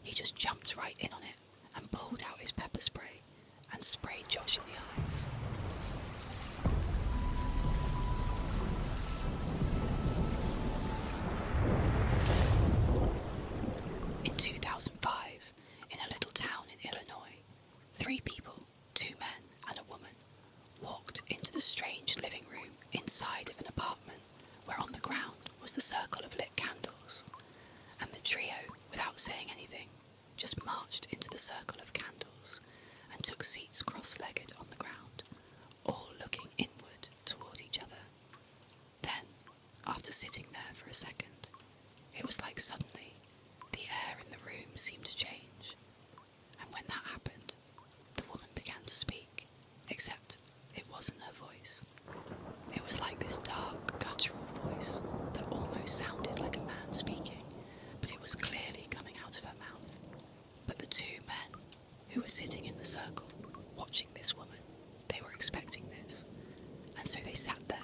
he just jumped right in on it and pulled out his pepper spray and sprayed Josh in the eyes. In 2005, in a little town in Illinois, 3 people, 2 men and a woman, walked into the strange living room inside of an apartment where on the ground was the circle of lit candles, and the trio, without saying anything, just marched into the circle of candles and took seats cross-legged on the ground, all looking inward toward each other. Then, after sitting there for a second, it was like suddenly the air in the room seemed to change, and when that happened, the woman began to speak, except it wasn't her voice. It was like this dark, guttural voice that almost sounded like a man speaking, but it was clearly coming out of her mouth. But the 2 men who were sitting in the circle, watching this woman, they were expecting this, and so they sat there,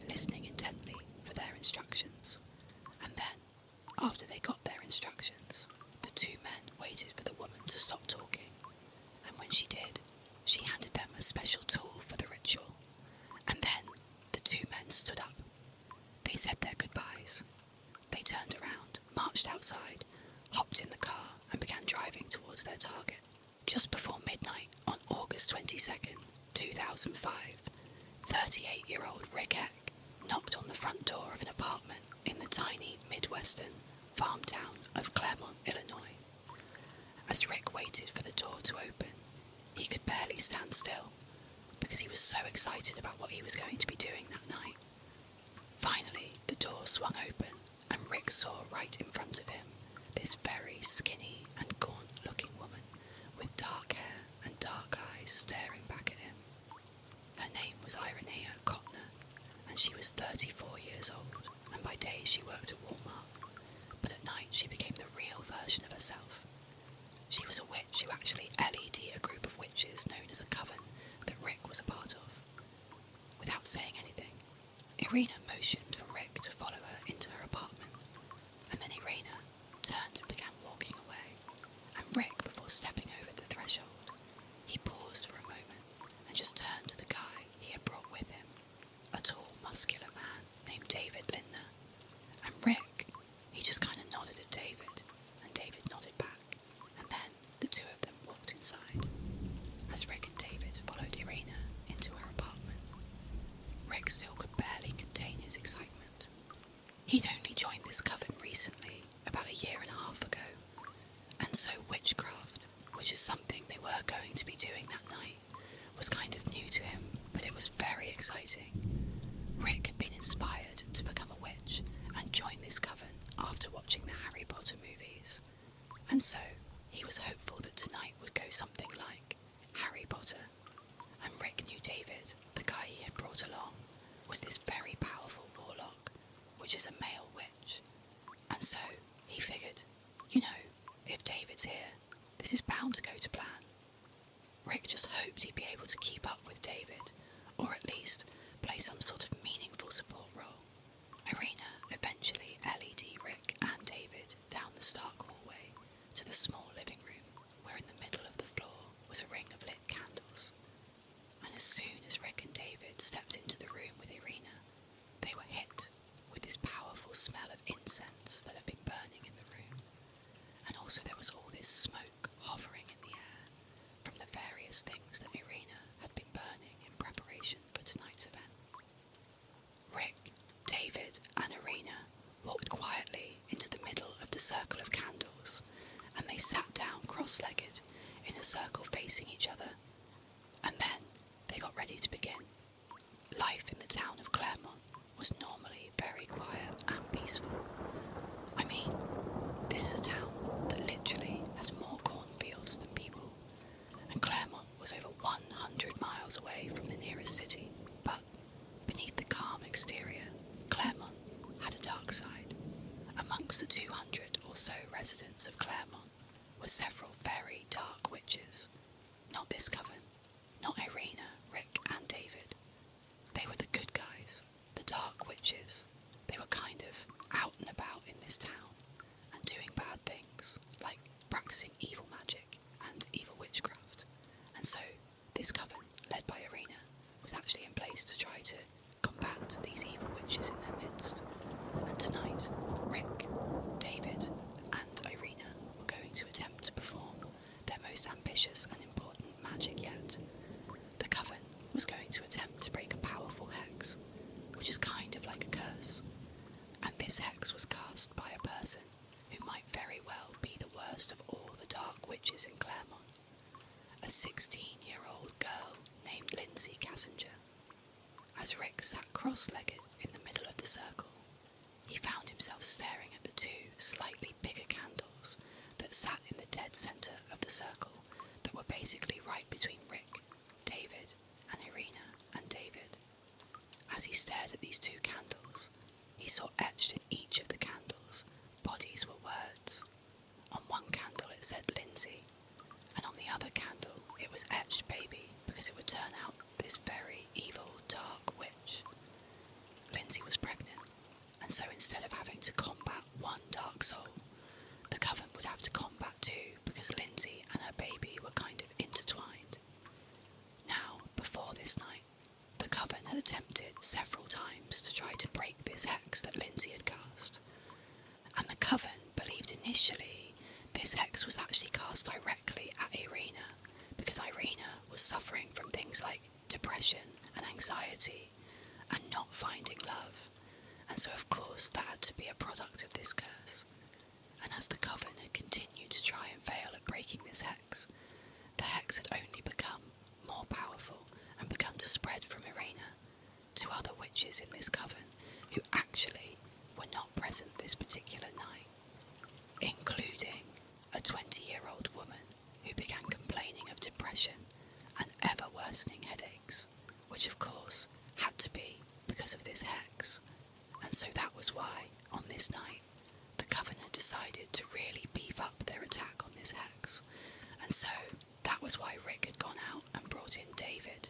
listening intently for their instructions. And then, after they got their instructions, the 2 men waited for the woman to stop talking, and when she did, she handed them a special tool for the ritual. And then the 2 men stood up. They said their goodbyes. They turned around, marched outside, hopped in the car and began driving towards their target. Just before midnight on August 22nd, 2005, 38-year-old Rick Eck knocked on the front door of an apartment in the tiny Midwestern farm town of Claremont, Illinois. As Rick waited for the door to open, he could barely stand still because he was so excited about what he was going to be doing that night. Finally, the door swung open and Rick saw right in front of him this very skinny and gaunt-looking woman with dark hair and dark eyes staring back at him. Her name was Eerie Cotner, and she was 34 years old, and by day she worked at Walmart, but at night she became the real version of herself. She was a witch who actually LED'd a group of witches known as a coven that Rick was a part of. Without saying anything, Irina motioned for Rick to follow her into her apartment, and then Irina turned and began walking away, and Rick, before stepping over the threshold, he paused for a moment and just turned to the guy he had brought with him, a tall, muscular man named David Lindner. And Rick, he just kind of nodded at David, and David nodded back, and then the 2 of them walked inside. As Rick and David followed Irina into her apartment, Rick still could barely contain his excitement. He'd only joined this coven recently, about 1.5 years ago, and so witchcraft, which is something they were going to be doing that night, was kind of new to him, but it was very exciting. Rick had been inspired to become a witch and join this coven after watching the Harry Potter movies, and so he was hopeful that tonight would go something like Harry Potter. And Rick knew David, the guy he had brought along, was this very powerful warlock, which is a male witch. And so he figured, if David's here, this is bound to go to plan. Rick just hoped he'd be able to keep up with David, or at least play some sort of meaningful support role. Irina eventually LED Rick and David down the stark hallway to the small living room, where in the middle of the floor was a ring of lit candles. And as soon as Rick and David stepped into the room with Irina, they were hit with this powerful smell of incense that had been burning in the room. And also there was all this smoke hovering in the air from the various things that Irina had been burning in preparation for tonight's event. Rick, David and Irina walked quietly into the middle of the circle of candles, and they sat down cross-legged in a circle facing each other. And then they got ready to begin. Life in the town of Claremont was normally very quiet and peaceful. I mean, this is a town that literally has more cornfields than people, and Claremont was over 100 miles away from the nearest city. But beneath the calm exterior, Claremont had a dark side. Amongst the 200 or so residents of Claremont were several very dark witches. Not this coven, not Irina, Rick and David. They were the good guys, the dark witches. They were kind of out and about in this town and doing bad things, like practicing evil magic and evil witchcraft, and so this coven, led by Irina, was actually in place to try to combat these evil witches in their midst. And tonight, Rick, David, and Irina were going to attempt to perform their most ambitious and important magic yet. The coven was going to attempt to break a powerful hex, which is kind of like a curse, and this hex was cast by a person who might very well be the worst of all the dark witches in Claremont, a 16-year-old girl named Lindsay Cassinger. As Rick sat cross-legged in the middle of the circle, he found himself staring at the two slightly bigger candles that sat in the dead centre of the circle that were basically right between Rick, David, and Irina and David. As he stared at these two candles, he saw etched in each of the candles bodies were words. On one candle it said Lindsay, and on the other candle it was etched baby, because it would turn out this very evil, dark witch. Lindsay was pregnant, and so instead of having to combat one dark soul, the coven would have to combat two, because Lindsay and her baby were kind of intertwined. Now, before this night, the coven had attempted several times to try to break this hex that Lindsay had cast, and the coven believed initially this hex was actually cast directly at Irina, because Irina was suffering from things like depression and anxiety and not finding love, and so of course that had to be a product of this curse. And as the coven had continued to try and fail at breaking this hex, the hex had only become more powerful and begun to spread from Irina to other witches in this coven who actually were not present this particular night, including a 20-year-old woman who began complaining of depression and ever-worsening headaches, which of course had to be because of this hex. And so that was why, on this night, the coven had decided to really beef up their attack on this hex. And so that was why Rick had gone out and brought in David,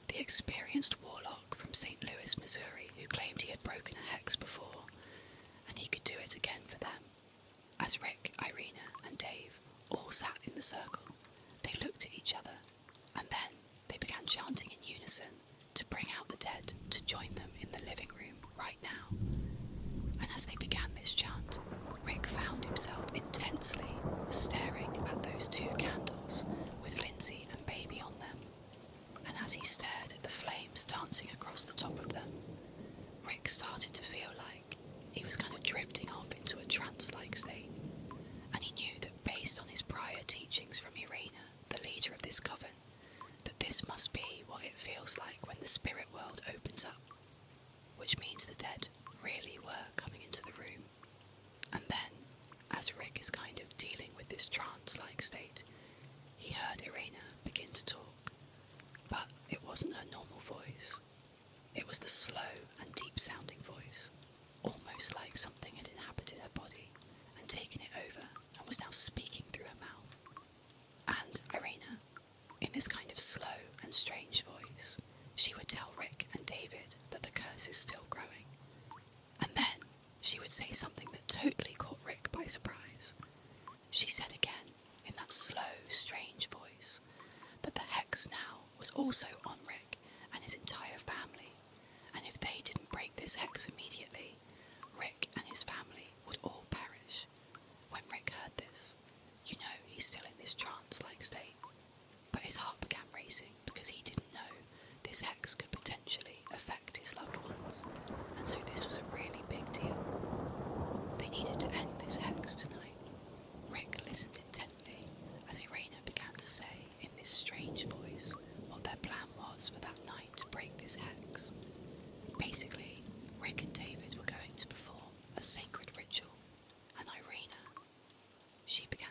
the experienced warlock from St. Louis, Missouri, who claimed he had broken a hex before, and he could do it again for them. As Rick, Irina, and Dave all sat in the circle, they looked at each other, and then they began chanting in unison to bring out the dead to join them in the living room right now. And as they began this chant, Rick found himself intensely staring at those two candles with Lindsay and baby on them. And as he stared at the flames dancing across the top of them, Rick started to feel like he was kind of drifting off into a trance-like state. And he knew that based on his prior teachings from Irina, the leader of this coven, that this must be what it feels like when the spirit world opens up, which means the dead really were coming into the room. And then, as Rick is kind of dealing with this trance-like state, he heard Irina begin to talk, but it wasn't her normal voice. It was the slow and deep-sounding voice, almost like something had inhabited her body and taken it over and was now speaking through her mouth. And Irina, in this kind of slow and strange voice, she would tell Rick and David that the curse is still growing. And then she would say something that totally caught Rick by surprise. She said again, in that slow, strange voice, that the hex now was also on Rick and his entire family, and if they didn't break this hex immediately, Rick and his family would all perish. When Rick heard this, you know he's still in this trance-like state, but his heart began racing because he didn't know this hex could potentially affect his loved ones, and so this was a really big deal. They needed to end this hex tonight. Rick listened intently as Irina began to say in this strange voice what their plan was for that night to break this hex. Basically, Rick and David were going to perform a sacred ritual, and Irina, she began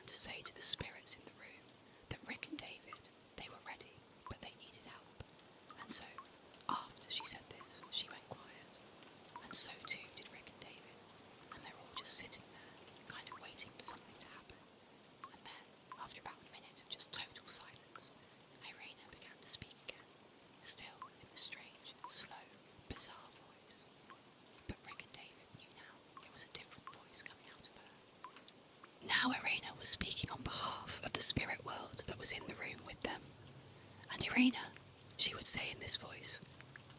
"Irina," she would say in this voice,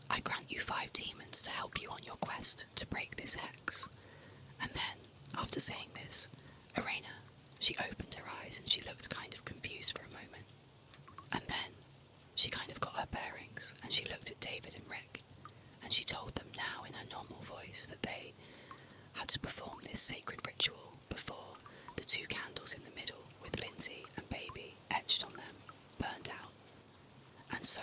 "I grant you 5 demons to help you on your quest to break this hex." And then, after saying this, Irina, she opened her eyes and she looked kind of confused for a moment. And then, she kind of got her bearings and she looked at David and Rick, and she told them now in her normal voice that they had to perform this sacred ritual before the 2 candles in the middle with Lindsay and Baby etched on them burned out. And so,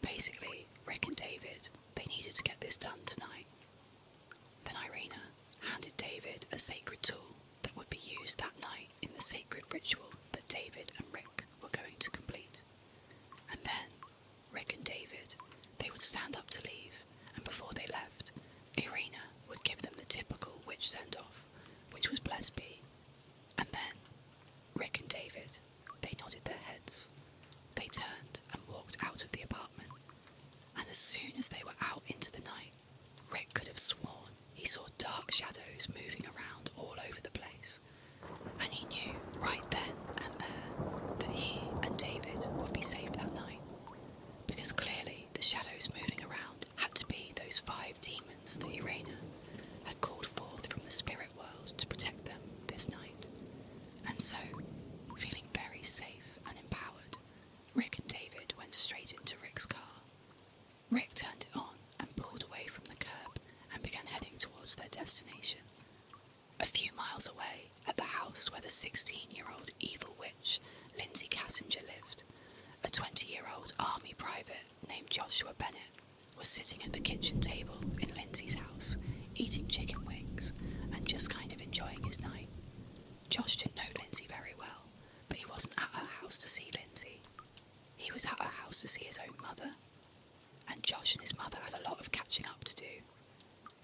basically, Rick and David, they needed to get this done tonight. Then Irina handed David a sacred tool that would be used that night in the sacred ritual that David and Rick were going to complete. And then, Rick and David, they would stand up to leave, and before they left, Irina would give them the typical witch send-off, which was bless be. And then, Rick and David, they nodded their heads. They turned and walked out of the apartment, and as soon as they were out into the night, Rick could have sworn he saw dark shadows moving around all over the place, and he knew right then and there that he and David would be safe that night, because clearly the shadows moving around had to be those 5 demons that Irina had called forth from the spirit world to protect them this night. And so, feeling very safe and empowered, Rick and David went straight into Rick's car. Rick turned it on and pulled away from the curb and began heading towards their destination. A few miles away, at the house where the 16-year-old evil witch Lindsay Cassinger lived, a 20-year-old army private named Joshua Bennett was sitting at the kitchen table in Lindsay's house, eating chicken wings and just kind of enjoying his night. Josh didn't know Lindsay very well, but he wasn't at her house to see Lindsay. He was at her house to see his own mother, and Josh and his mother had a lot of catching up to do.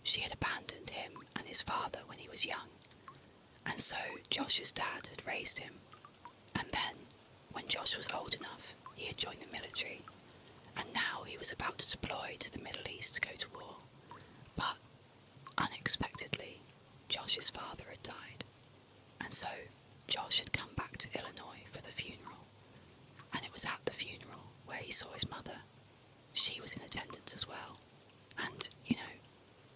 She had abandoned him and his father when he was young, and so Josh's dad had raised him. And then, when Josh was old enough, he had joined the military, and now he was about to deploy to the Middle East to go to war. But, unexpectedly, Josh's father had died, and so Josh had come back to Illinois for the funeral, and it was at the funeral where he saw his mother. She was in attendance as well, and,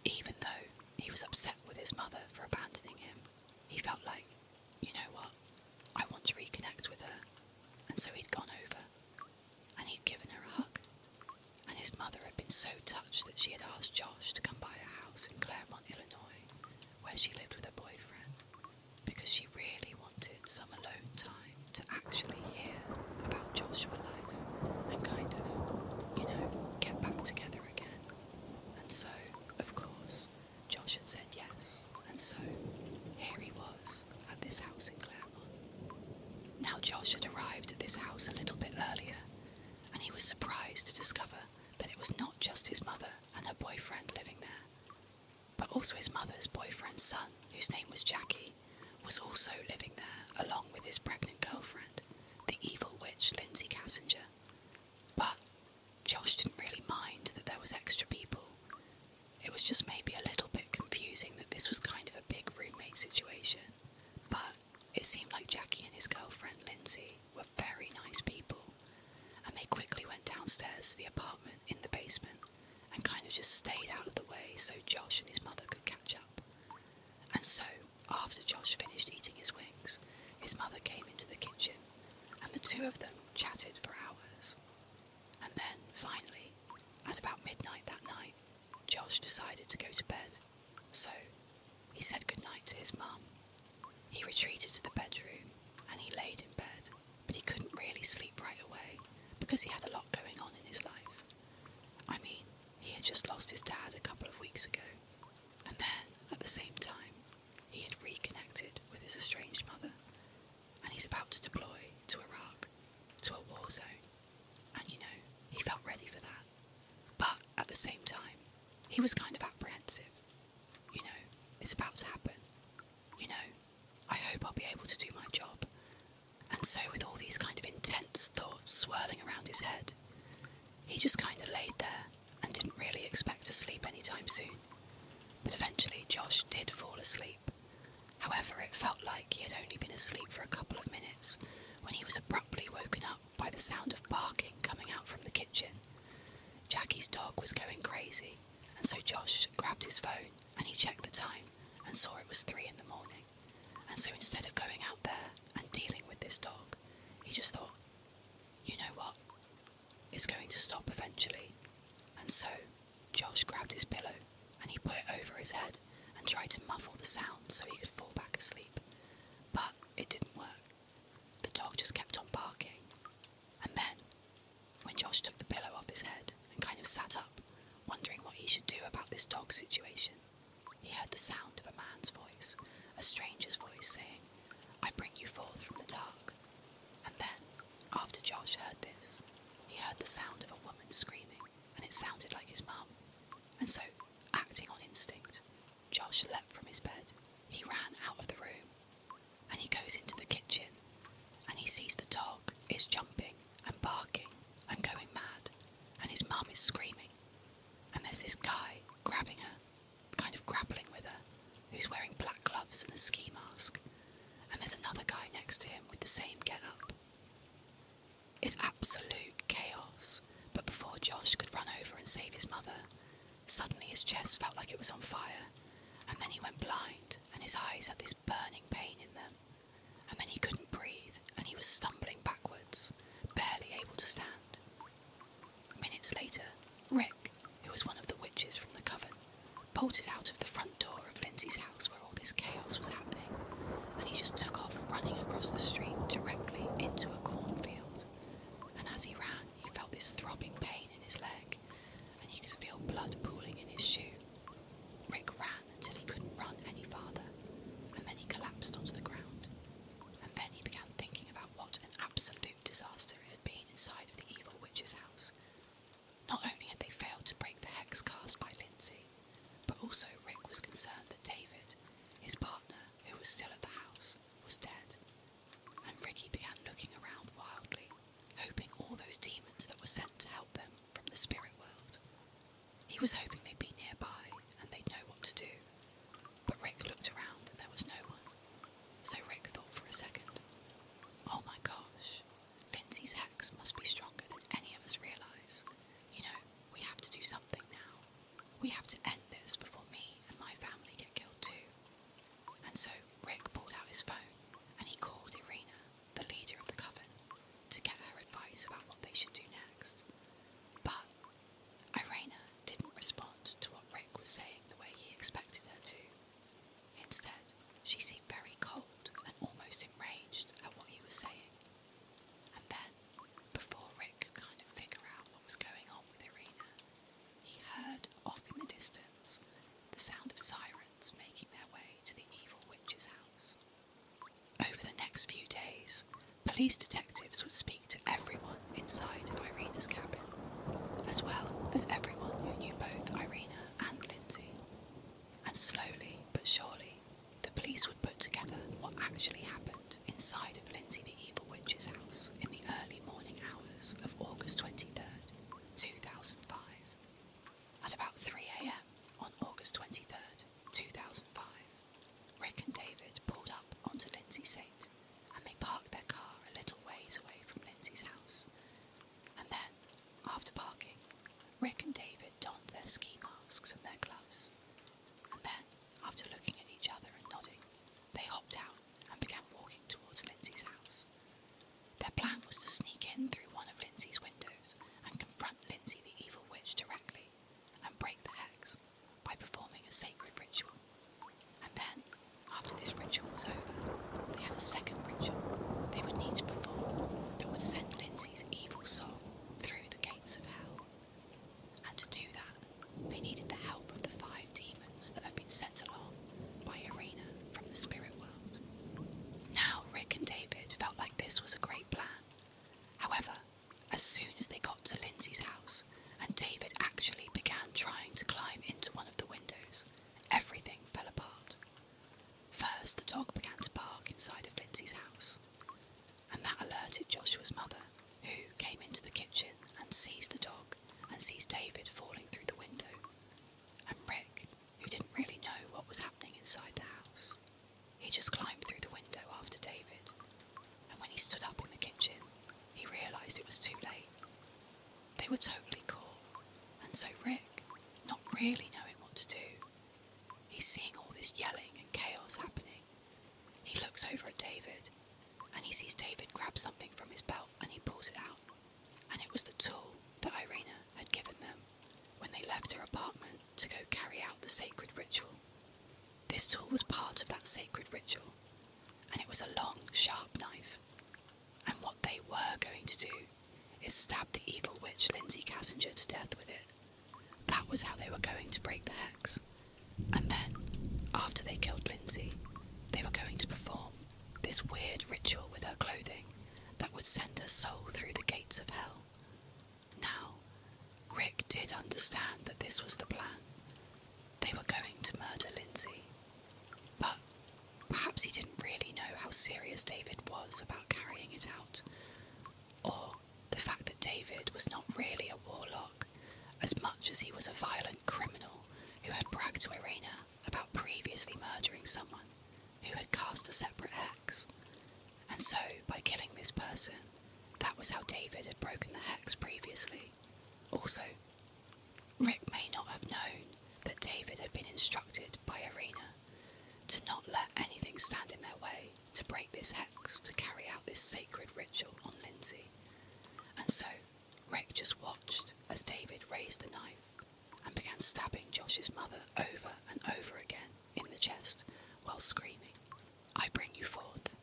even though he was upset with his mother for abandoning him, he felt like, you know what, I want to reconnect with her. And so he'd gone over, and he'd given her a hug, and his mother had been so touched that she had asked Josh to come by her house in Claremont, Illinois, where she lived with her boyfriend, because she really wanted some alone time to actually hear about Joshua life and kind of, get back together again. And so, of course, Josh had said yes, and so here he was at this house in Claremont. Now Josh had arrived at this house a little bit earlier, and he was surprised to discover that it was not just his mother and her boyfriend living there, but also his mother's boyfriend's son, whose name was Jackie, was also living there along with his pregnant girlfriend, the evil witch Lindsay Cassinger. But Josh didn't really mind that there was extra people. It was just maybe a little bit confusing that this was kind of a big roommate situation. But it seemed like Jackie and his girlfriend Lindsay were very nice people, and they quickly went downstairs to the apartment in the basement and kind of just stayed out of the way so Josh and his mother could catch up. And so, after Josh finished eating his wings, his mother came into the kitchen, and the two of them chatted for hours. And then, finally, at about midnight that night, Josh decided to go to bed. So, he said goodnight to his mum. He retreated to the bedroom, and he laid in bed, but he couldn't really sleep right away, because he had a lot going on in his life. I mean, he had just lost his dad a couple of weeks ago, and then, at the same time, he had reconnected with his estranged mother, and he's about to deploy to Iraq, to a war zone, and he felt ready for that. But at the same time, he was kind of apprehensive. It's about to happen. I hope I'll be able to do my job. And so with all these kind of intense thoughts swirling around his head, he just kind of laid there and didn't really expect to sleep anytime soon. But eventually Josh did fall asleep. However, it felt like he had only been asleep for a couple of minutes when he was abruptly woken up by the sound of barking coming out kitchen. Jackie's dog was going crazy, and so Josh grabbed his phone and he checked the time and saw it was 3 in the morning. And so instead of going out there and dealing with this dog, he just thought, you know what, it's going to stop eventually. And so Josh grabbed his pillow and he put it over his head and tried to muffle the sound so he could fall back asleep. But it didn't work. The dog just kept on barking. And then, when Josh took the pillow off his head and kind of sat up, wondering what he should do about this dog situation, he heard the sound of a man's voice, a stranger's voice saying, "I bring you forth from the dark." And then, after Josh heard this, he heard the sound of a woman screaming, and it sounded like his mum. And so, acting on instinct, Josh leapt from his bed. He ran out of the room, and he goes into the kitchen, and he sees the dog is jumping and barking and going mad, and his mum is screaming, and there's this guy grabbing her, kind of grappling with her, who's wearing black gloves and a ski mask, and there's another guy next to him with the same get-up. It's absolute chaos, but before Josh could run over and save his mother, suddenly his chest felt like it was on fire, and then he went blind, and his eyes had this burning pain in them, and then he couldn't breathe, and he was stumbling backwards, barely able to stand. Minutes later, Rick, who was one of the witches from the coven, bolted out of the front door of Lindsay's house where all this chaos was happening, and he just took off running across the street directly into a cornfield. And as he ran, he felt this throbbing pain in his leg, and he could feel blood pooling in his shoe. Rick ran until he couldn't run any farther, and then he collapsed onto the ground. And then he began thinking about what an absolute disaster it had been inside of the evil witch's house. Not only had they failed to break the hex cast by Lindsay, but also Rick was concerned that David, his partner, who was still at the house, was dead. And Ricky began looking around wildly, hoping all those demons that were sent to help them from the spirit world. He was hoping they'd be nearby and they'd know what to do. But Rick looked around and there was no one. So Rick thought for a second, oh my gosh, Lindsay's hex must be stronger than any of us realise. You know, we have to do something now. We have to end this before me and my family get killed too. And so Rick pulled out his phone and he called Irina, the leader of the coven, to get her advice about what they should do next. But Irina didn't respond to what Rick was saying the way he expected her to. Instead, she seemed very cold and almost enraged at what he was saying. And then, before Rick could kind of figure out what was going on with Irina, he heard off in the distance the sound of sirens making their way to the evil witch's house. Over the next few days, police detectives would speak to everyone inside of Irina's cabin, as well as everyone who knew both Irina and Lindsay. And slowly but surely, the police would put together what actually happened inside of Lindsay the Evil Witch's house in the early morning hours of August 23rd, 2005. At about 3 a.m. on August 23rd, 2005, Rick and David pulled up onto Lindsay's estate, and they parked their car a little ways away from Lindsay's house. And then, after parking, Rick and David donned their ski masks and their gloves. And then, after looking at each other and nodding, they hopped out and began walking towards Lindsay's house. Their plan was to sneak in through one of Lindsay's windows and confront Lindsay the Evil Witch directly and break the hex by performing a sacred ritual. And then, after this ritual was over, they had a second ritual they would need to perform that would send Lindsay's evil soul through the gates of hell. And to do that, they needed the help of the 5 demons that have been sent along by Irina from the spirit world. Now Rick and David felt like this was a great plan. However, as soon as they got to Lindsay's house and David actually began trying to climb into one of the windows, everything fell apart. First, the dog began to bark inside of Lindsay's house, and that alerted Joshua's mother, who came into the kitchen and sees the dog and sees David falling through the window, and Rick, who didn't really know what was happening inside the house. He just climbed through the window after David, and when he stood up in the kitchen, he realised it was too late. They were sandwich Lindsay Cassinger to death with it. That was how they were going to break the hex. And then, after they killed Lindsay, they were going to perform this weird ritual with her clothing that would send her soul through the gates of hell. Now, Rick did understand that this was the plan. They were going to murder Lindsay. But perhaps he didn't really know how serious David was about carrying it out, or the fact that David was not really a warlock, as much as he was a violent criminal who had bragged to Irina about previously murdering someone who had cast a separate hex. And so, by killing this person, that was how David had broken the hex previously. Also, Rick may not have known that David had been instructed by Irina to not let anything stand in their way to break this hex to carry out this sacred ritual on Lindsay. And so, Rick just watched as David raised the knife and began stabbing Josh's mother over and over again in the chest while screaming, "I bring you forth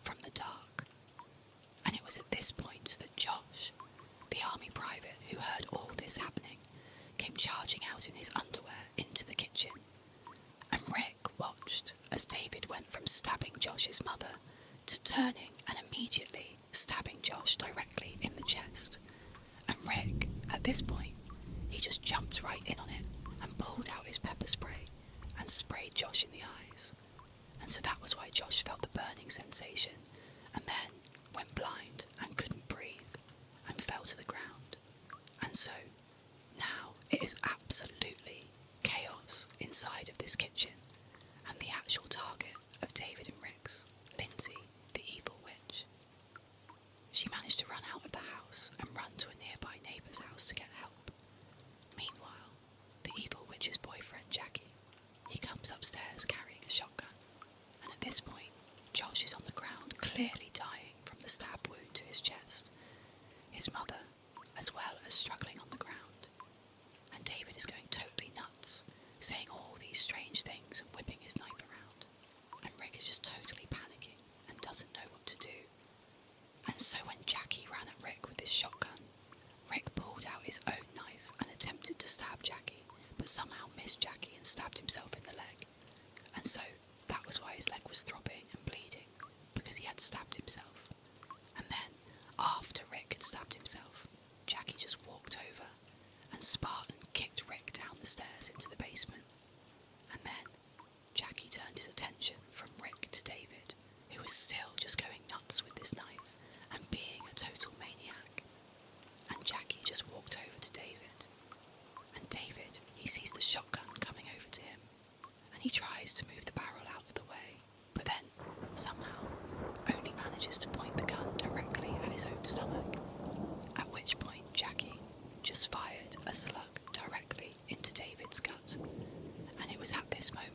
from the dark." And it was at this point that Josh, the army private who heard all this happening, came charging out in his underwear into the kitchen. And Rick watched as David went from stabbing Josh's mother to turning and immediately stabbing Josh directly in the chest. And Rick, at this point, he just jumped right in on it and pulled out his pepper spray and sprayed Josh in the eyes. And so that was why Josh felt the burning sensation and then went blind and couldn't breathe and fell to the ground. And so now it is absolutely chaos inside of this kitchen, and the actual target of David and Rick's, Lindsay, the evil witch. She managed to run out of the house and run to a nearby neighbour's house to get help. Meanwhile, the evil witch's boyfriend, Jackie, he comes upstairs carrying a shotgun, and at this point, Josh is on the ground, clearly dying from the stab wound to his chest. His mother, as well as struggling on the ground. And David is going totally nuts, saying all these strange things and whipping his knife around. And Rick is just totally panicking and doesn't know what to do. And so when Jackie ran at Rick with his shotgun, Rick pulled out his own knife and attempted to stab Jackie, but somehow missed Jackie and stabbed himself in the leg. And so that was why his leg was throbbing and bleeding, because he had stabbed himself. And then, after Rick had stabbed himself, Jackie just walked over and Spartan kicked Rick down the stairs into the basement. And then Jackie turned his attention from Rick to David, who was still just going nuts with this knife and being a total maniac. And Jackie just walked over to David. And David, he sees the shotgun coming over to him, and he tries to move the barrel out of the way, but then, somehow, only manages to point the gun directly at his own stomach, at which point Jackie just fired a slug directly into David's gut. And it was at this moment,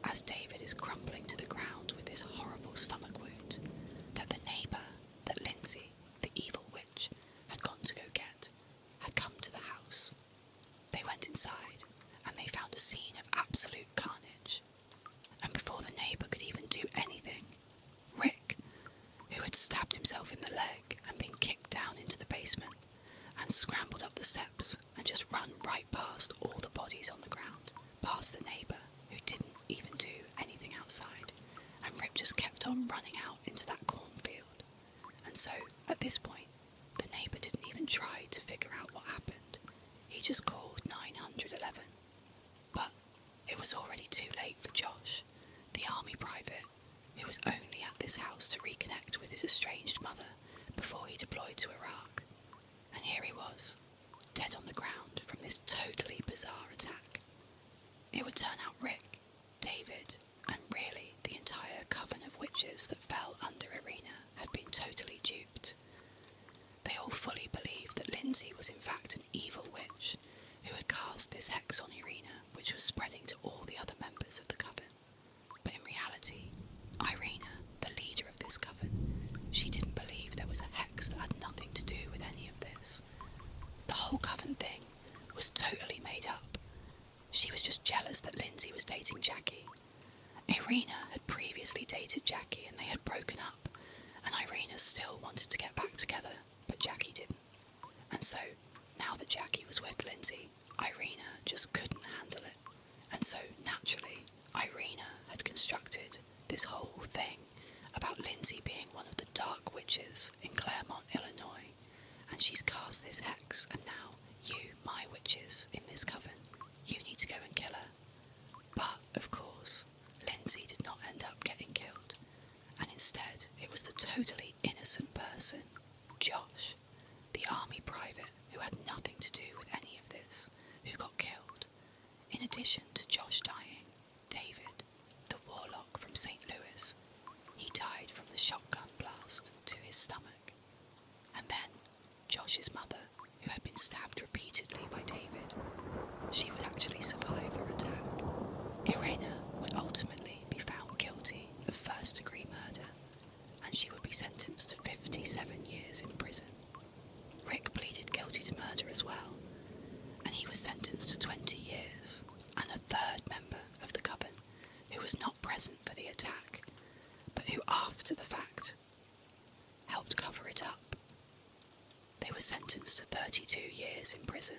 as David is crumbling to the ground with this horrible stomach wound, that the neighbour that Lindsay, the evil witch, had gone to go get, had come to the house. They went inside, and they found a scene of absolute carnage. And before the neighbour could even do anything, Rick, who had stabbed himself in the leg and been kicked down into the basement, and scrambled up the steps and just run right past all the bodies on the ground, past the neighbour, who didn't even do anything outside, and Rick just kept on running out into that cornfield. And so, at this point, the neighbour didn't even try to figure out what happened. He just called 911. But it was already too late for Josh, the army private, who was only at this house to reconnect with his estranged mother before he deployed to Iraq. And here he was, dead on the ground from this totally bizarre attack. It would turn out Rick, David, and really the entire coven of witches that fell under Irina had been totally duped. They all fully believed that Lindsay was in fact an evil witch who had cast this hex on Irina, which was spreading to all the other members of the coven. But in reality, Irina, the leader of this coven, she didn't believe there was a hex that had nothing to do with any of this. The whole coven thing was totally made up. She was just jealous that Lindsay was dating Jackie. Irina had previously dated Jackie and they had broken up, and Irina still wanted to get back together, but Jackie didn't. And so, witches in Claremont, Illinois, and she's cast this hex, and now you, my witches in this coven, you need to go and kill her. But, of course, Lindsay did not end up getting killed, and instead it was the totally innocent person, Josh, the army private who had nothing to do with any of this, who got killed. In addition to Josh dying, David, the warlock from St. Louis, he died from the shotgun blast to his stomach. And then Josh's mother, who had been stabbed repeatedly by David, she would actually survive her attack. Irena would ultimately be found guilty of first-degree murder, and she would be sentenced to 57 years in prison. Rick pleaded guilty to murder as well, and he was sentenced to 20 years, and a third member of the coven, who was not present for the attack, but who after the fact helped cover it up. They were sentenced to 32 years in prison,